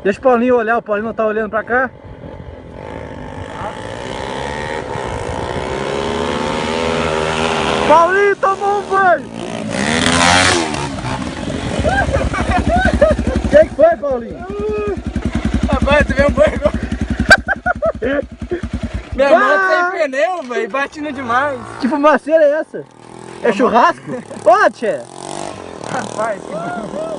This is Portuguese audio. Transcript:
Deixa o Paulinho olhar, o Paulinho não tá olhando pra cá. Paulinho tomou um banho! O que foi, Paulinho? Rapaz, tu veio um banho agora. Minha moto sem pneu, velho, batendo demais. Que fumaceira é essa? É churrasco? Ô, tchê! Rapaz, que bom.